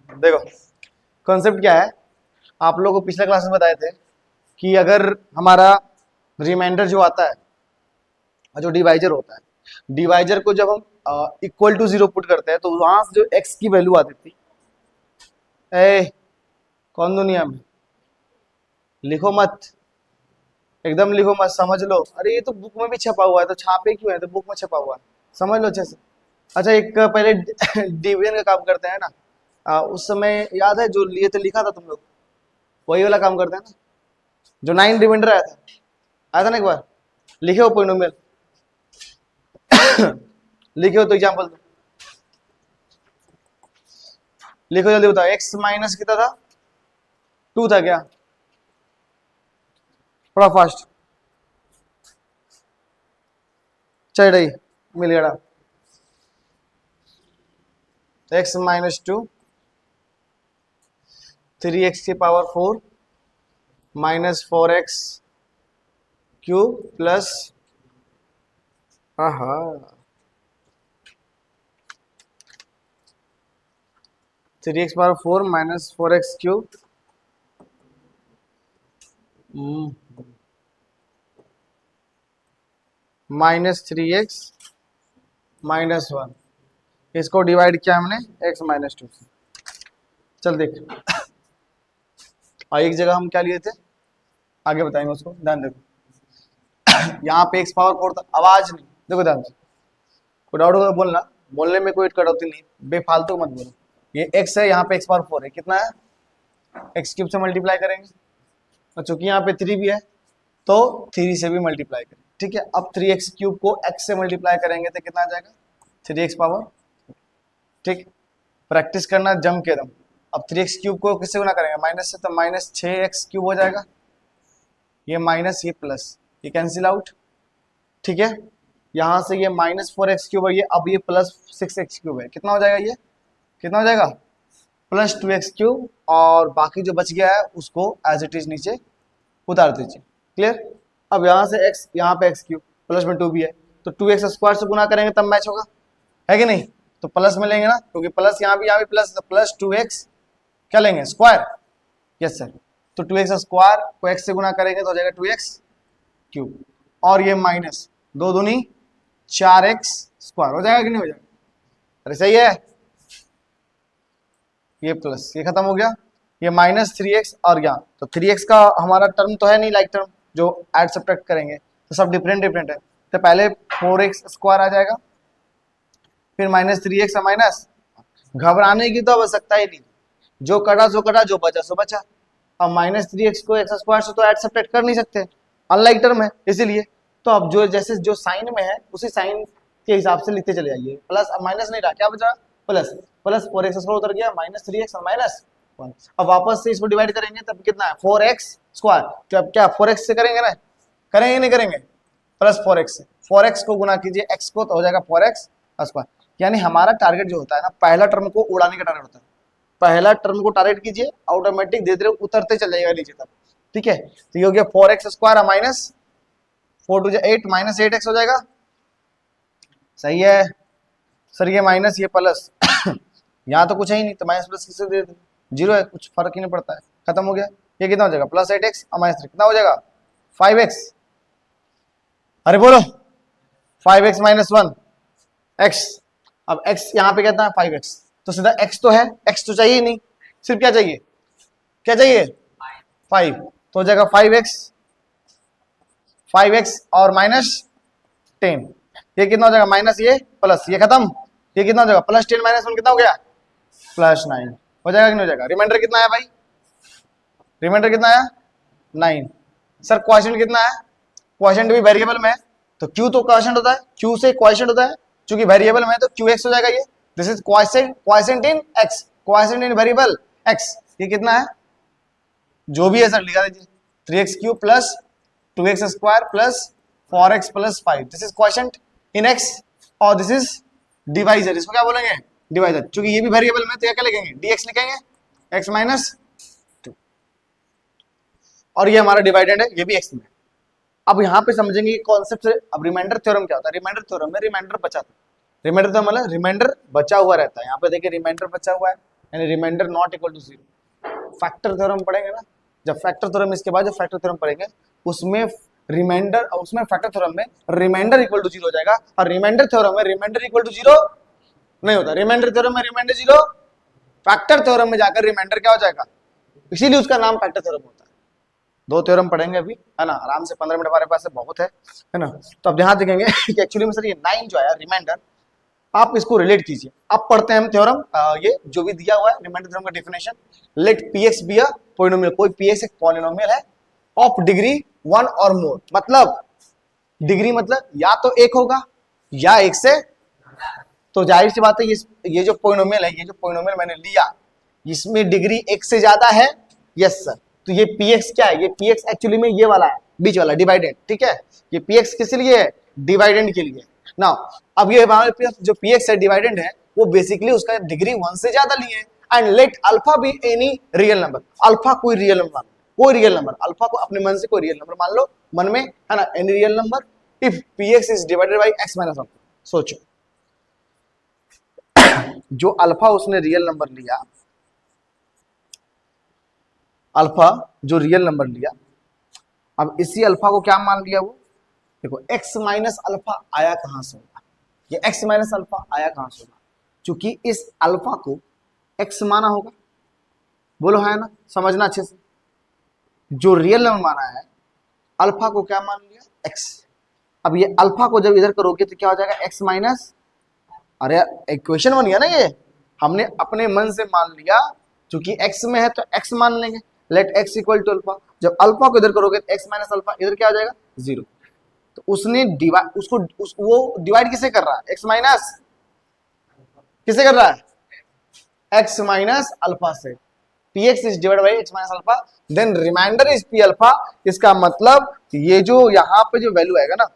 देखो कॉन्सेप्ट क्या है, आप लोगों को पिछले क्लास में बताए थे कि अगर हमारा रिमाइंडर जो आता है और जो डिवाइजर होता है, डिवाइजर को जब हम इक्वल टू 0 पुट करते हैं तो वहां से जो x की वैल्यू आती थी, ए कौन दुनिया में, लिखो मत, एकदम लिखो मत, समझ लो। अरे ये तो बुक में भी छपा हुआ है, तो छापे क्यों है, तो बुक में छपा हुआ है, समझ लो अच्छे से। अच्छा एक पहले डिवीजन का काम करते हैं ना, उस समय याद है जो लिए थे, लिखा था तुम लोग, वही वाला काम करते हैं ना, जो 9 रिमाइंडर आया था ना एक बार, लिखे हो पोइनोमियल लिखे हो तो एग्जाम्पल दो, लिखो जल्दी बताओ। x माइनस कितना था, 2 था क्या, थोड़ा फास्ट, चल रही, मिल गया। x माइनस 2, 3x की power 4 minus 4x cube plus, हाँ 3x power 4 minus 4x cube minus 3x minus 1, इसको डिवाइड किया हमने x माइनस 2 से। चल देख, और एक जगह हम क्या लिए थे, आगे बताएंगे उसको, ध्यान देखो। यहाँ पे x पावर 4 था, आवाज नहीं, देखो ध्यान से, कोई डाउट होगा बोलना, बोलने में कोई कटौती नहीं, बेफालतू मत बोलो। ये x है, यहाँ पे x पावर 4 है, कितना है, x क्यूब से मल्टीप्लाई करेंगे, और चूंकि यहाँ पे 3 भी है तो 3 से भी मल्टीप्लाई करेंगे, ठीक है। अब 3x क्यूब को x से मल्टीप्लाई करेंगे तो कितना आ जाएगा, 3x पावर, ठीक। प्रैक्टिस करना जम के दम। अब 3x क्यूब को किससे गुना करेंगे, माइनस से, तो माइनस 6x क्यूब हो जाएगा, ये माइनस ये प्लस, ये कैंसिल आउट, ठीक है। यहाँ से ये माइनस 4x क्यूब है, ये अब ये प्लस 6x क्यूब है, कितना हो जाएगा, ये कितना हो जाएगा, प्लस 2x क्यूब, और बाकी जो बच गया है उसको एज इट इज नीचे उतार दीजिए, क्लियर। अब यहाँ से x, यहाँ पे x क्यूब, प्लस में 2 भी है, तो 2x स्क्वायर से गुना करेंगे तब मैच होगा, है कि नहीं, तो प्लस में लेंगे ना, क्योंकि प्लस यहाँ भी प्लस, प्लस 2x क्या लेंगे, स्क्वायर, यस सर। तो 2x स्क्वायर को x से गुना करेंगे तो हो जाएगा 2x क्यूब, और ये माइनस 2 दूनी 4x स्क्वायर हो जाएगा कि नहीं हो जाएगा, अरे सही है, ये प्लस, ये खत्म हो गया, ये माइनस 3x, और यहाँ तो 3x का हमारा टर्म तो है नहीं लाइक टर्म जो ऐड सब्ट्रैक्ट करेंगे, तो सब डिफरेंट डिफरेंट है, तो पहले 4x स्क्वायर आ जाएगा, फिर माइनस 3x माइनस, घबराने की तो आवश्यकता ही नहीं, जो कटा सो कटा, जो बचा सो बचा। अब माइनस 3x को x स्क्वायर से तो ऐड सब्ट्रैक्ट कर नहीं सकते, अनलाइक टर्म है इसीलिए, तो अब जो जैसे जो साइन में है उसी साइन के हिसाब से लिखते चले जाइए, प्लस, अब माइनस नहीं रहा, क्या बचा, प्लस, प्लस 4x स्क्वायर उतर गया, माइनस 3x और माइनस 1, अब वापस से इसको डिवाइड करेंगे तब कितना है, 4x स्क्वायर, तो अब क्या 4x से करेंगे ना, करेंगे नहीं करेंगे, प्लस 4x से 4x को गुना कीजिए x को, तो हो जाएगा 4x स्क्वायर। यानी हमारा टारगेट जो होता है ना, पहला टर्म को उड़ाने का टारगेट होता है, पहला टर्म को टारगेट कीजिए, ऑटोमेटिक धीरे धीरे उतरते चल जाएगा नीचे तक, ठीक है। तो ये हो गया 4x square minus 4 to 8 minus 8x हो जाएगा, सही है सर, ये माइनस ये प्लस यहाँ तो कुछ है ही नहीं, तो माइनस प्लस किससे दे दे, 0 है, कुछ फर्क ही नहीं पड़ता है, खत्म हो गया। ये कितना हो जाएगा, प्लस 8x और माइनस 3 कितना हो जाएगा, 5x, अरे बोलो 5x माइनस 1 x, अब x यहाँ पे कहता है 5x, तो सीधा x तो है, x तो चाहिए नहीं, सिर्फ क्या चाहिए, क्या चाहिए 5, तो हो जाएगा 5x और माइनस 10, ये कितना हो जाएगा, माइनस ये प्लस, ये खत्म, ये कितना हो जाएगा, प्लस 10 माइनस 1 कितना हो गया, प्लस 9 हो जाएगा कि नहीं हो जाएगा। रिमाइंडर कितना है भाई, रिमाइंडर कितना है 9, सर क्वोशिएंट कितना है, क्वोशिएंट भी वेरिएबल में है, तो q तो क्वोशिएंट होता है, q से क्वोशिएंट होता है, चूंकि वेरिएबल में है तो qx हो जाएगा, ये this is quotient, quotient in x, quotient in variable x, ये कितना है, जो भी है सर लिखा दीजिए, 3x cube plus 2x square plus 4x plus 5, this is quotient in x, और दिस इज डिवाइजर, इसको क्या बोलेंगे, डिवाइजर, क्योंकि ये भी वेरिएबल में, तो क्या लिखेंगे, dx लिखेंगे, x माइनस 2, और ये हमारा डिवाइडेड है, ये भी x में। अब यहाँ पे समझेंगे कॉन्सेप्ट से, अब रिमाइंडर थ्योरम क्या होता है, रिमाइंडर थ्योरम में रिमाइंडर बचा था, रिमाइंडर तो मतलब रिमाइंडर बचा हुआ रहता है, यहाँ पे देखिए रिमाइंडर बचा हुआ है, यानी remainder not equal to 0। Factor theorem पढ़ेंगे ना, जब फैक्टर थ्योरम इसके बाद जब फैक्टर थ्योरम पढ़ेंगे उसमें रिमाइंडर, उसमें फैक्टर थ्योरम में रिमाइंडर इक्वल टू 0 हो जाएगा, और रिमाइंडर थ्योरम में रिमाइंडर इक्वल टू 0 नहीं होता। रिमाइंडर थ्योरम में रिमाइंडर 0, फैक्टर थ्योरम में जाकर रिमाइंडर क्या हो जाएगा, इसीलिए उसका नाम फैक्टर थ्योरम होता है। 2 थ्योरम पढ़ेंगे अभी, है ना, आराम से 15 मिनट हमारे पास है, बहुत है ना। तो अब ध्यान देखेंगे कि एक्चुअली में सर ये 9 जो है रिमाइंडर, आप इसको रिलेट कीजिए। अब पढ़ते हैं हम थ्योरम, ये जो भी दिया हुआ है रिमाइंडर थ्योरम का definition. Let px be a polynomial, कोई px एक पॉलिनोमियल है ऑफ डिग्री 1 और मोर, मतलब डिग्री मतलब या तो 1 होगा या 1 से, तो जाहिर सी बात है ये जो पॉलिनोमियल है, ये जो पॉलिनोमियल मैंने लिया इसमें डिग्री 1 से ज्यादा है, यस सर। तो ये px क्या है, ये px एक्चुअली में ये वाला है, बीच वाला डिवाइडेंड, ठीक है। ये px किस लिए है, डिवाइडेंड के लिए ना। अब ये हमारे पास जो px है डिवाइडेंड है, वो बेसिकली उसका डिग्री 1 से ज्यादा लिए है। And let alpha be any real number, alpha कोई रियल नंबर मान लो, कोई रियल नंबर, अल्फा को अपने मन से कोई रियल नंबर मान लो, मन में, है ना, any real number if px is divided by x minus alpha. सोचो जो अल्फा उसने रियल नंबर लिया, अल्फा जो रियल नंबर लिया, अब इसी अल्फा को क्या मान लिया वो, देखो x माइनस अल्फा आया कहां से होगा, ये x माइनस अल्फा आया कहां से होगा, क्योंकि इस अल्फा को x माना होगा, बोलो है ना, समझना अच्छे से। जो रियल नंबर माना है अल्फा को क्या मान लिया, x। अब ये अल्फा को जब इधर करोगे तो क्या हो जाएगा, x माइनस, अरे इक्वेशन बन गया ना, ये हमने अपने मन से मान लिया, क्योंकि x में है तो x मान लेंगे। Let x equal to alpha, जब अल्फा को इधर करोगे तो x माइनस अल्फा, इधर क्या हो जाएगा 0। तो उसने डिवाइड, वो डिवाइड किसे कर रहा है, x माइनस, किसे कर रहा है, x माइनस अल्फा से। px is divide by x minus alpha, then remainder is p alpha. इसका मतलब ये जो यहाँ पे जो वैल्यू आएगा ना,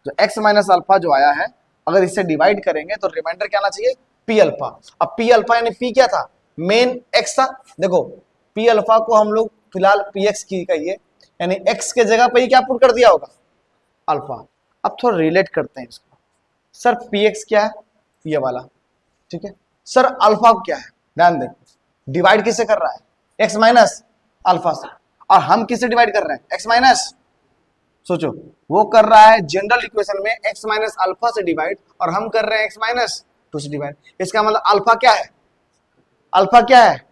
जो x माइनस अल्फा जो आया है, अगर इससे डिवाइड करेंगे तो रिमाइंडर क्या आना चाहिए, p अल्फा। अब p अल्फा यानी p क्या था, मेन x था। देखो p अल्फा को हम लोग फिलहाल px की कहिए, यानी x के जगह पे ही क्या पुट कर दिया होगा, अल्फा। अब थोड़ा रिलेट करते हैं इसको, सर px क्या है, ये वाला, ठीक है सर, अल्फा क्या है, ध्यान दें, डिवाइड किससे कर रहा है, x माइनस अल्फा से, और हम किससे डिवाइड कर रहे हैं, x माइनस, सोचो वो कर रहा है जनरल इक्वेशन में x माइनस अल्फा से डिवाइड, और हम कर रहे हैं x माइनस 2 से डिवाइड। इसका मतलब अल्फा क्या है, अल्फा क्या है,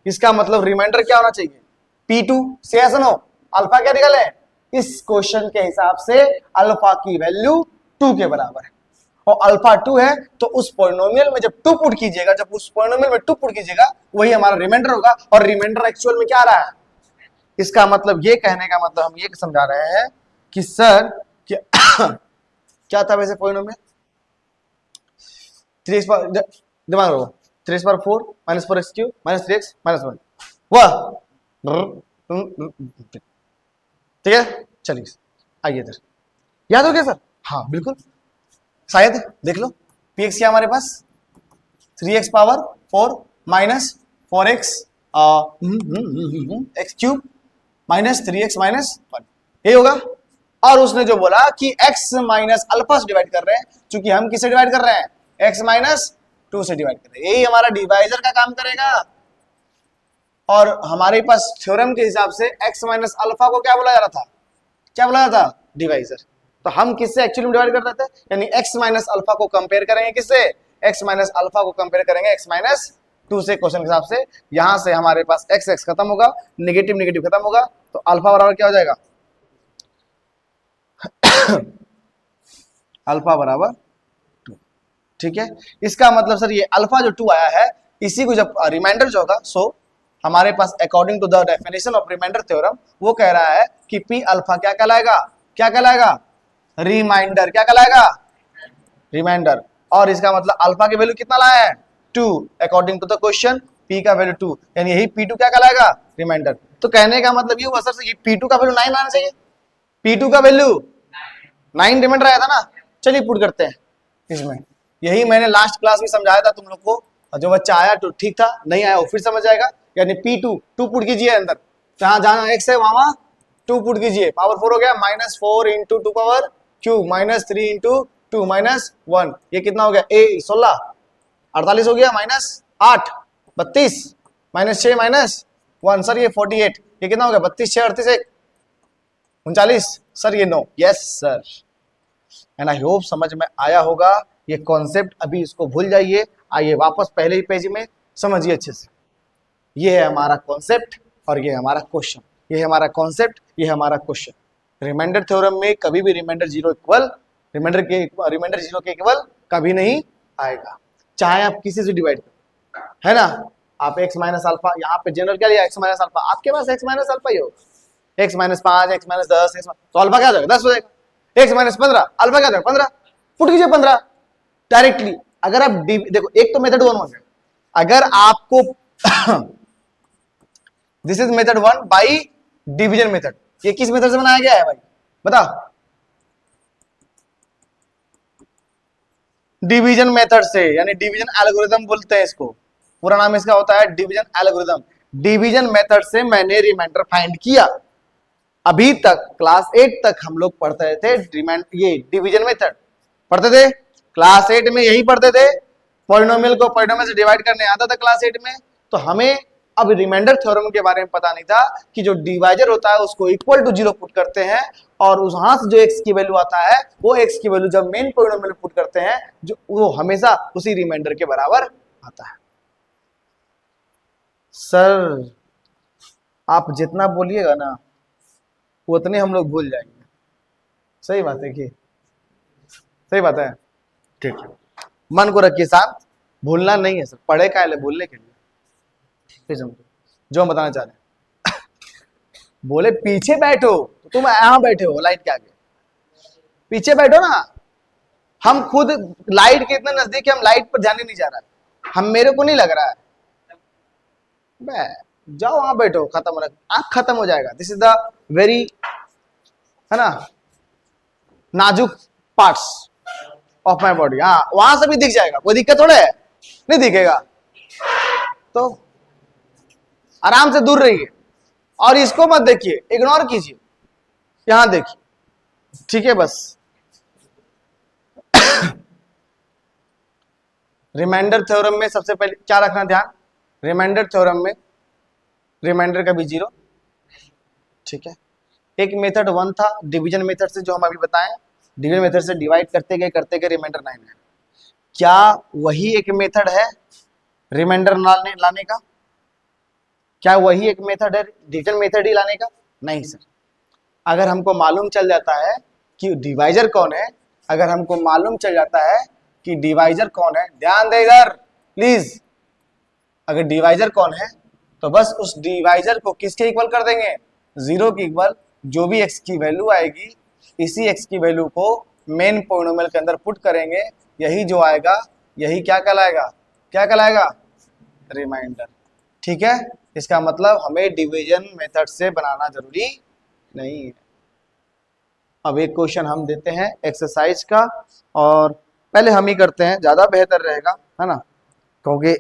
इसका मतलब रिमाइंडर क्या होना चाहिए, P2 से, ऐसा नो, अल्फा क्या निकले, इस क्वेश्चन के हिसाब से अल्फा की वैल्यू 2 के बराबर है, और अल्फा 2 है, तो उस पॉलिनोमियल में जब 2 पुट कीजिएगा, जब उस पॉलिनोमियल में 2 पुट कीजिएगा वही हमारा रिमाइंडर होगा, और रिमाइंडर एक्चुअल में क्या आ रहा है। इसका मतलब ये कहने का मतलब हम ये समझा रहे हैं कि सर क्या था वैसे पॉलिनोमियल, 3x पर दिमाग रखो, 3x पर 4 minus 4x cube minus 3x minus 1, वाह, ठीक है। चलिए आइए इधर, याद हो गया सर, हाँ बिल्कुल, शायद देख लो px क्या हमारे पास 3x power 4 minus 4x x cube minus 3x minus 1, ये होगा। और उसने जो बोला कि x माइनस अल्फा से डिवाइड कर रहे हैं, क्योंकि हम किससे डिवाइड कर रहे हैं, x माइनस 2 से डिवाइड कर रहे हैं, यही हमारा डिवाइजर का काम करेगा। और हमारे पास थ्योरम के हिसाब से x माइनस अल्फा को क्या बोला जा रहा था, क्या बोला जाता, डिवाइजर। तो हम किससे एक्चुअली डिवाइड कर रहे थे, यानी x माइनस अल्फा को कंपेयर करेंगे किससे, x माइनस अल्फा को कंपेयर करेंगे x माइनस 2 से, क्वेश्चन के हिसाब से। यहां से हमारे पास x x खत्म होगा, नेगेटिव नेगेटिव खत्म होगा, तो अल्फा बराबर क्या हो जाएगा अल्फा बराबर 2, ठीक है। इसका मतलब सर ये अल्फा जो 2 आया है, इसी को जब रिमाइंडर जो होगा, सो हमारे पास according to the definition of remainder theorem वो कह रहा है कि p अल्फा क्या कहलाएगा, क्या कहलाएगा, रिमाइंडर, क्या कहलाएगा, रिमाइंडर। और इसका मतलब अल्फा की वैल्यू कितना लाया है, 2, according to the question p का वैल्यू 2, यानी यही p2 क्या कहलाएगा, रिमाइंडर। तो कहने का मतलब ये हुआ सर ये p2 का वैल्यू 9 आना चाहिए, p2 का वैल्यू 9 रिमाइंडर आया था ना। चलिए पुट करते हैं इसमें, यही मैंने लास्ट क्लास में समझाया था तुम लोग को, जो बच्चा आया तो ठीक था, नहीं आया वो फिर समझ जाएगा। यानी p2 2 पुट कीजिए अंदर, जहां जहां x है वहां 2 पुट कीजिए, पावर 4 हो गया, minus 4 into 2 power cube minus 3 into 2 minus 1, ये कितना हो गया, 16 48 हो गया, माइनस 8 32 -6 -1 सर ये 48, ये कितना हो गया 32 6 38 1 39 सर ये 9। Yes sir, and I hope समझ में आया होगा ये कॉन्सेप्ट। अभी इसको भूल जाइए, आइए वापस पहले ही पेज में समझिए अच्छे से। ये है हमारा कॉन्सेप्ट और ये है हमारा क्वेश्चन। ये है हमारा कॉन्सेप्ट, ये है हमारा क्वेश्चन। रिमाइंडर थ्योरम में कभी भी रिमाइंडर जीरो के इक्वल कभी नहीं आएगा, चाहे आप किसी से डिवाइड करो, है ना। आप x माइनस अल्फा, यहाँ पे जनरल क्या लिया x माइनस अल्फा, आपके पास x माइनस अल्फा ही होगा, x माइनस 5 x माइनस 10 तो अल्फा क्या हो जाएगा 10 हो जाएगा। x माइनस 15 अल्फा क्या हो जाएगा 15, पुट कीजिए 15 डायरेक्टली। अगर आप देखो एक तो मेथड 1 हो गया, अगर आपको this is method 1 by division method. ये किस मेथड से बनाया गया है भाई बताओ, डिवीजन मेथड से, यानी डिवीजन एल्गोरिथम बोलते हैं इसको, पूरा नाम इसका होता है डिवीजन एल्गोरिथम। डिवीजन मेथड से मैंने रिमाइंडर फाइंड किया। अभी तक क्लास 8 तक हम लोग पढ़ते थे ये डिवीजन मेथड पढ़ते थे, क्लास 8 में यही पढ़ते थे, पॉलिनोमियल को पॉलिनोमियल से डिवाइड करने आता था क्लास 8 में। तो हमें अब रिमाइंडर थ्योरम के बारे में पता नहीं था कि जो डिवाइजर होता है उसको इक्वल टू 0 पुट करते हैं और वहां से जो x की वैल्यू आता है वो x की वैल्यू जब मेन पॉलिनोमियल पुट करते हैं जो वो हमेशा उसी रिमाइंडर के बराबर आता है। सर आप जितना बोलिएगा ना उतने हम लोग भूल जाएंगे। सही बात है कि सही बात है, ठीक है। मन को रखिए शांत, भूलना नहीं है सर, पढ़े का है भूलने के लिए। जो हम बताना चाह रहे हैं बोले पीछे बैठो, तो तुम यहां बैठे हो लाइट के आगे, पीछे बैठो ना। हम खुद लाइट के इतने नजदीक है, हम लाइट पर ध्यान ही नहीं जा रहा है, हम मेरे को नहीं लग रहा है। जाओ वहां बैठो, खत्म, आंख खत्म हो जाएगा। दिस इज द वेरी, है ना, नाजुक पार्ट्स ऑफ माई बॉडी। हाँ वहां से भी दिख जाएगा, कोई दिक्कत थोड़ा है, नहीं दिखेगा तो आराम से दूर रहिए और इसको मत देखिए, इग्नोर कीजिए, यहां देखिए, ठीक है। बस रिमाइंडर थ्योरम में सबसे पहले क्या रखना ध्यान, रिमाइंडर थ्योरम में रिमाइंडर का भी 0, ठीक है। एक मेथड 1 था डिवीजन मेथड से, जो हम अभी बताएं, डिवीजन मेथड से डिवाइड करते गए रिमाइंडर 9 है। क्या वही एक मेथड है रिमाइंडर लाने का? क्या वही एक मेथड है डिवीजन मेथड ही लाने का? नहीं सर। अगर हमको मालूम चल जाता है कि डिवाइजर कौन है, अगर हमको मालूम चल जाता है कि डिवाइजर कौन है, ध्यान दे इधर प्लीज, अगर डिवाइजर कौन है तो बस उस डिवाइजर को किसके इक्वल कर देंगे, 0 के इक्वल। जो भी x की वैल्यू आएगी इसी x की वैल्यू को मेन पॉलिनोमियल के अंदर पुट करेंगे, यही जो आएगा यही क्या कहलाएगा, क्या कहलाएगा, रिमाइंडर। ठीक है, इसका मतलब हमें डिवीजन मेथड से बनाना जरूरी नहीं है। अब एक क्वेश्चन हम देते हैं एक्सरसाइज का, और पहले हम ही करते हैं, ज्यादा बेहतर रहेगा, है ना, क्योंकि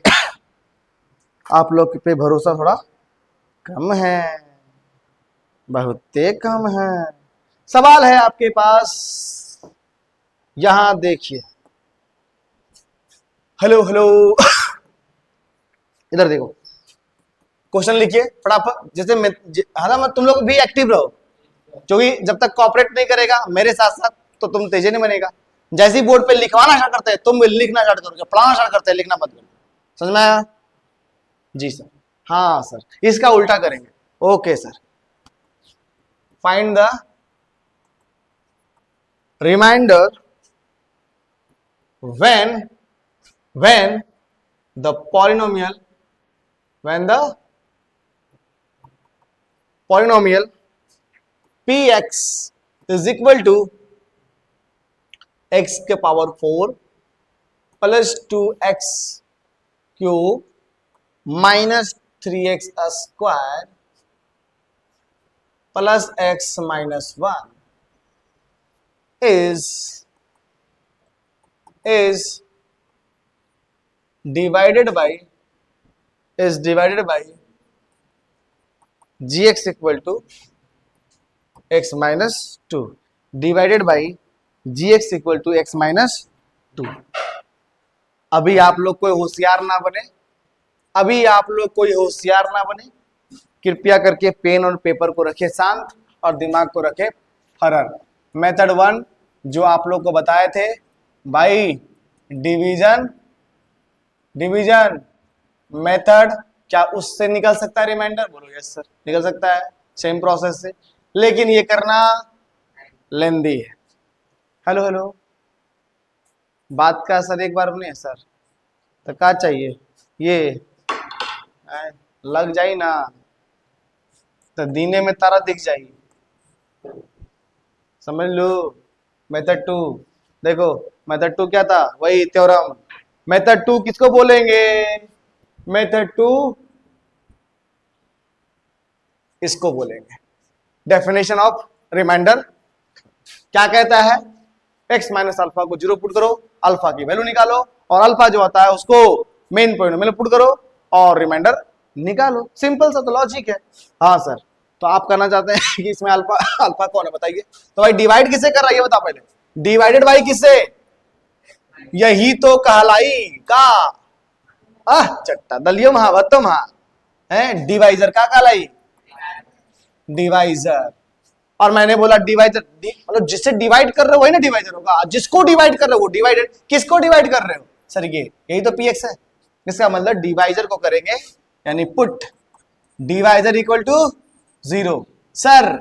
आप लोग पे भरोसा थोड़ा कम है, बहुत कम है। सवाल है आपके पास, यहां देखिए, हेलो हेलो इधर देखो, क्वेश्चन लिखिए फटाफट। जैसे हाँ तुम लोग भी एक्टिव रहो, क्योंकि जब तक कॉपरेट नहीं करेगा मेरे साथ साथ तो तुम तेजी नहीं बनेगा। जैसे ही बोर्ड पे लिखवाना स्टार्ट करते हैं तुम भी लिखना स्टार्ट करोगे, पढ़ाना स्टार्ट करते हैं लिखना मत करो। समझ में आया? जी सर, हाँ सर, इसका उल्टा करेंगे। Okay sir, find the remainder when the polynomial px is equal to x के power 4 plus 2x cube minus 3x square plus x minus 1 is divided by gx equal to x minus 2, divided by gx equal to x minus 2। अभी आप लोग कोई होशियार ना बने, अभी आप लोग कोई होशियार ना बने, कृपया करके पेन और पेपर को रखे शांत और दिमाग को रखे फरर। मेथड 1 जो आप लोग को बताए थे भाई, डिवीजन डिवीजन मेथड, क्या उससे निकल सकता है रिमाइंडर? बोलो यस सर, निकल सकता है सेम प्रोसेस से, लेकिन ये करना लेंदी है। हेलो हेलो, बात का सर एक बार नहीं है सर, तो क्या चाहिए ये लग जाई ना, तो दीने में तारा दिख जाई, समझ लो। मेथड 2 देखो, मेथड 2 क्या था? वही थ्योरम। मेथड 2 किसको बोलेंगे? मेथड 2 इसको बोलेंगे। डेफिनेशन ऑफ रिमाइंडर क्या कहता है? x माइनस अल्फा को 0 पुट करो, अल्फा की वैल्यू निकालो, और अल्फा जो आता है उसको मेन पॉइंट में पुट करो और रिमाइंडर निकालो। सिंपल सा तो लॉजिक है। हाँ सर, तो आप करना चाहते हैं कि इसमें अल्फा अल्फा कौन है बताइए? तो भाई डिवाइड किसे कर रहा है ये बताओ पहले। डिवाइडेड बाई किससे? यही तो कहलाई का चट्टा दलियो महा भत्तो महा है, डिवाइजर का कहलाई डिवाइजर। और मैंने बोला डिवाइजर मतलब जिससे डिवाइड कर रहे हो वही ना डिवाइजर होगा, जिसको डिवाइड कर रहे हो वो डिवाइडेड। किसको डिवाइड कर रहे हो सर? ये यही तो पीएक्स है। इसका मतलब डिवाइजर को करेंगे, यानी put divisor equal to 0। Sir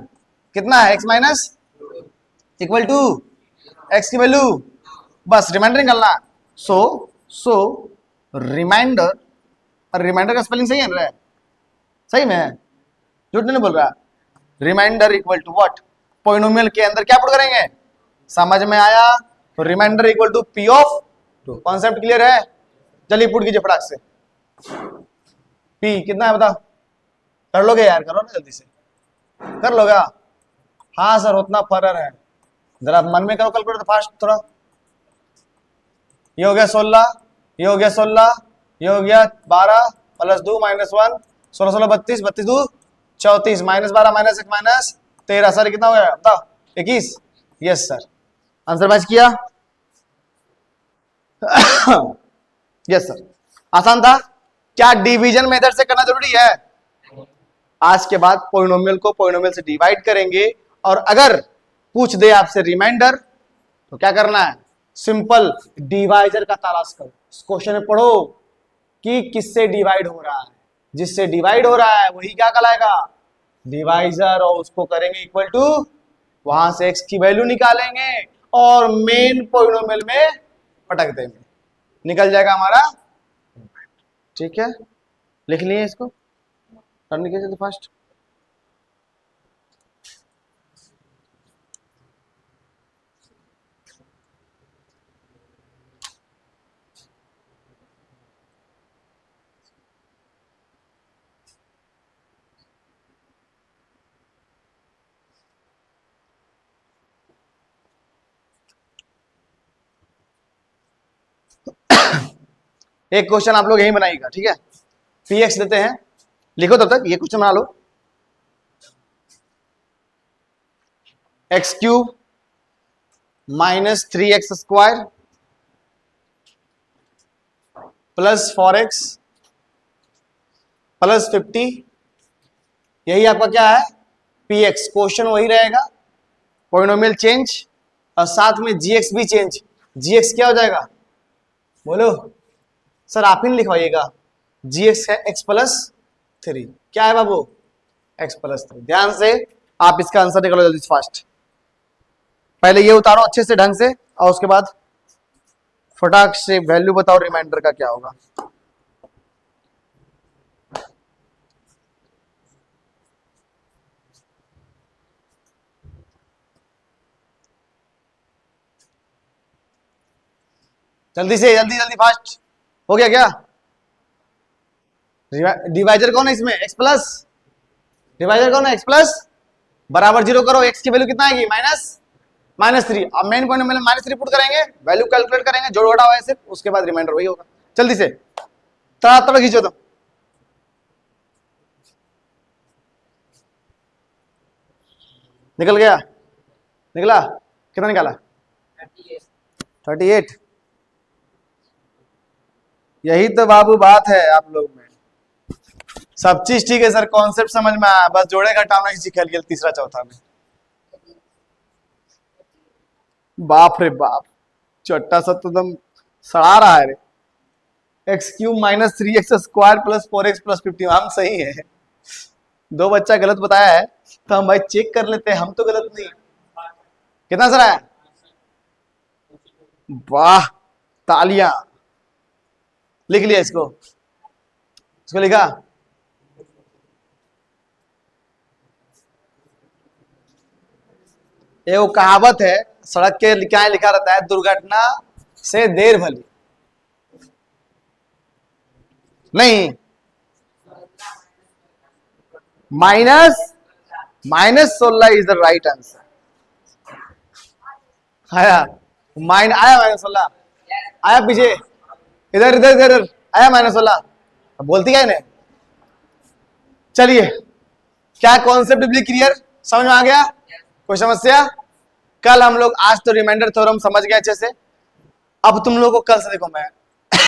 कितना है? x minus equal to X की वैल्यू, बस रिमाइंडर निकालना। सो रिमाइंडर, रिमाइंडर का स्पेलिंग सही है ना? सही में झूठ नहीं बोल रहा। Remainder equal to what? Polynomial के अंदर क्या पुट करेंगे? समझ में आया? तो remainder equal to P of 2। Concept clear है? चलिए पुट कीजिए फटाक से। पी कितना है बताओ? कर लोगे यार, करो ना जल्दी से, कर लोगा? हाँ सर उतना फर्र है, जरा मन में करो कैलकुलेटर फास्ट थोड़ा। ये हो गया 16, ये हो गया 16, ये हो गया 12 plus 2 minus 1, 16 16 32, 32 2 34, minus 12 minus 1 minus 13। Sir कितना हो गया बताओ? 21। यस सर, आंसर मैच किया। यस सर, आसान था। क्या डिवीजन मेथड से करना जरूरी है? आज के बाद पॉलिनोमियल को पॉलिनोमियल से डिवाइड करेंगे, और अगर पूछ दे आपसे रिमाइंडर तो क्या करना है? सिंपल डिवाइजर का तलाश करो। क्वेश्चन में पढ़ो कि किससे डिवाइड हो रहा है, जिससे डिवाइड हो रहा है वही क्या कहलाएगा? डिवाइजर। और उसको करेंगे इक्वल टू, वहां से x की वैल्यू निकालेंगे और मेन पॉलिनोमियल में पटक देंगे, निकल जाएगा हमारा। ठीक है, लिख लिए इसको, करने के लिए फर्स्ट। एक क्वेश्चन आप लोग यही बनाइएगा, ठीक है? px देते हैं, लिखो तब तक ये क्वेश्चन बना लो। X cube minus 3x square plus 4x plus 50, यही आपका क्या है? px। क्वेश्चन वही रहेगा, पॉलिनोमियल चेंज और साथ में gx भी चेंज। gx क्या हो जाएगा बोलो? सर आप ही लिखवाइएगा। gx है x प्लस 3। क्या है बाबू? x plus 3। ध्यान से आप इसका आंसर निकालो जल्दी से फास्ट। पहले ये उतारो अच्छे से ढंग से, और उसके बाद फटाक से वैल्यू बताओ रिमाइंडर का क्या होगा। जल्दी से, जल्दी जल्दी फास्ट। हो गया क्या? डिवाइजर कौन है इसमें? x plus. डिवाइजर कौन है? x plus. बराबर 0 करो, x की वैल्यू कितना आएगी? -3। अब मेन पॉइंट में -3 पुट करेंगे, वैल्यू कैलकुलेट करेंगे, जोड़ घटा हुआ है सिर्फ, उसके बाद रिमाइंडर वही होगा। जल्दी से तड़ा खींचो तो। निकल गया? निकला? कितना निकाला? 38। यही तो बाबू बात है आप लोग में। सब चीज ठीक है सर, कॉन्सेप्ट समझ में आया, बस जोड़े घटाना किसी खेल खेल तीसरा चौथा में। बाप रे बाप, चट्टा सा तो एकदम सड़ा रहा है रे। X cube minus 3x² plus 4x plus 50, हम सही है। दो बच्चा गलत बताया है तो हम भाई चेक कर लेते हैं, हम तो गलत नहीं। कितना सर है? वाह, तालियां। लिख लिया इसको, इसको लिखा। ये वो कहावत है, सड़क के क्या लिखा रहता है, दुर्घटना से देर भली। नहीं, -16 इज द राइट आंसर। आया आया -16 आया, पीछे इधर इधर इधर आया -16। बोलती क्या इन्हें? चलिए, क्या कॉन्सेप्ट क्लियर, समझ में आ गया? कोई समस्या? कल हम लोग, आज तो रिमाइंडर थ्योरम समझ गए अच्छे से। अब तुम लोग को कल से देखो, मैं